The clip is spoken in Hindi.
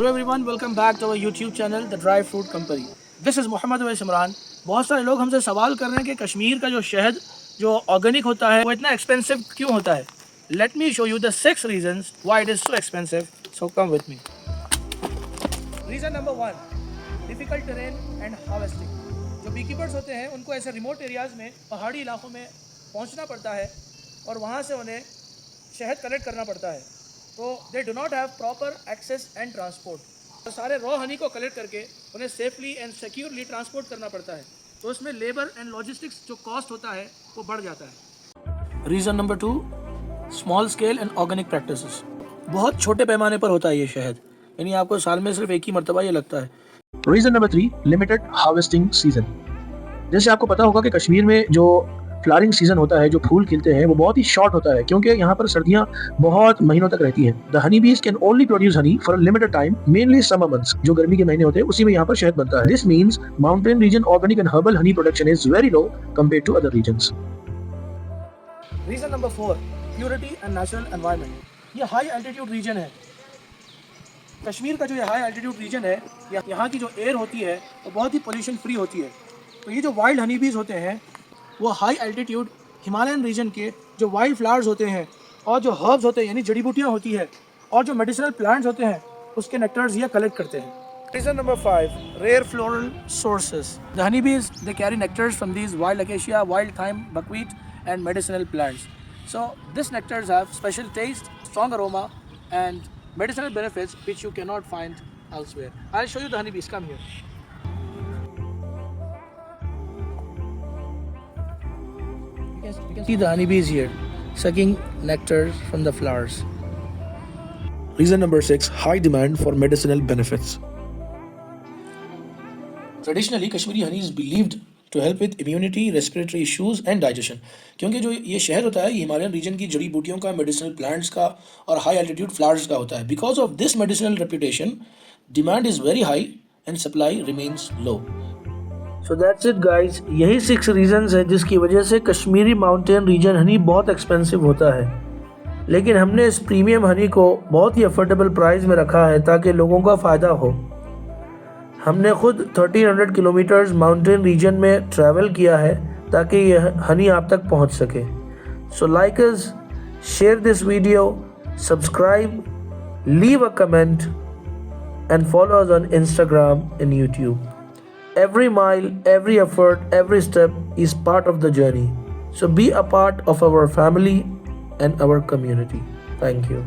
Hello everyone, welcome back to our YouTube channel the dry fruit company. This is Mohammad Awais Imran. बहुत सारे लोग हमसे सवाल कर रहे हैं कि कश्मीर का जो शहद जो ऑर्गेनिक होता है वो इतना एक्सपेंसिव क्यों होता है। Let me show you the 6 reasons why it is so expensive. So come with me. Reason number 1, difficult terrain and harvesting. जो बी कीपर्स होते हैं उनको ऐसे रिमोट एरियाज़ में, पहाड़ी इलाकों में पहुंचना पड़ता है और वहाँ से उन्हें शहद कलेक्ट करना पड़ता है। तो they do not have proper access and transport. तो सारे रॉ हनी को कलेक्ट करके उन्हें सेफली एंड सिक्योरली ट्रांसपोर्ट करना पड़ता है। तो उसमें लेबर एंड लॉजिस्टिक्स जो कॉस्ट होता है वो बढ़ जाता है। Reason number 2, small scale and organic practices. बहुत छोटे पैमाने पर होता है ये शहद, यानी आपको साल में सिर्फ एक ही मरतबा ये लगता है। Reason number 3, limited harvesting season. जैसे आपको पता होगा कि कश्मीर में जो फ्लावरिंग सीजन होता है, जो फूल खिलते हैं, वो बहुत ही शॉर्ट होता है क्योंकि यहाँ पर सर्दियाँ बहुत महीनों तक रहती हैं। द हनी बीज can only produce Honey for a limited time, mainly summer months. जो गर्मी के महीने होते हैं उसी में यहाँ पर शहद बनता है। This means mountain region organic and herbal honey production is very low compared to other regions. Reason number 4, purity and natural environment. ये हाई एल्टीट्यूड रीजन है। कश्मीर का जो ये हाई एल्टीट्यूड रीजन है, यहाँ की जो एयर होती है वो बहुत ही पोल्यूशन फ्री होती है। तो ये जो वाइल्ड हनी बीज होते हैं वो हाई एल्टीट्यूड हिमालयन रीजन के जो वाइल्ड फ्लावर्स होते हैं और जो हर्ब्स होते हैं यानी जड़ी बूटियाँ होती है और जो मेडिसिनल प्लांट्स होते हैं उसके नेक्टर्स ये कलेक्ट करते हैं। Reason number 5, rare floral sources. The honey bees they carry nectars from these wild acacia, wild thyme, buckwheat and medicinal plants. So these nectars have special taste, strong aroma and medicinal benefits which you cannot find elsewhere. I'll show you the honeybees. Come here. You can see the honeybees here sucking nectar from the flowers. Reason number 6, high demand for medicinal benefits. Traditionally, Kashmiri honey is believed to help with immunity, respiratory issues and digestion. क्योंकि जो ये शहद होता है ये हिमालयन रीजन की जड़ी बूटियों का, मेडिसिनल प्लांट्स का और हाई एल्टीट्यूड फ्लावर्स का होता है। Because of this medicinal reputation, demand is very high and supply remains low. So that's it guys, यही 6 रीजंस है जिसकी वजह से कश्मीरी माउंटेन रीजन हनी बहुत एक्सपेंसिव होता है। लेकिन हमने इस प्रीमियम हनी को बहुत ही अफोर्डेबल प्राइस में रखा है ताकि लोगों का फ़ायदा हो। हमने खुद 1300 किलोमीटर्स माउंटेन रीजन में ट्रैवल किया है ताकि यह हनी आप तक पहुंच सके। So like us, share this video, subscribe, leave a comment and follow us on Instagram and YouTube. Every mile, every effort, every step is part of the journey. So be a part of our family and our community. Thank you.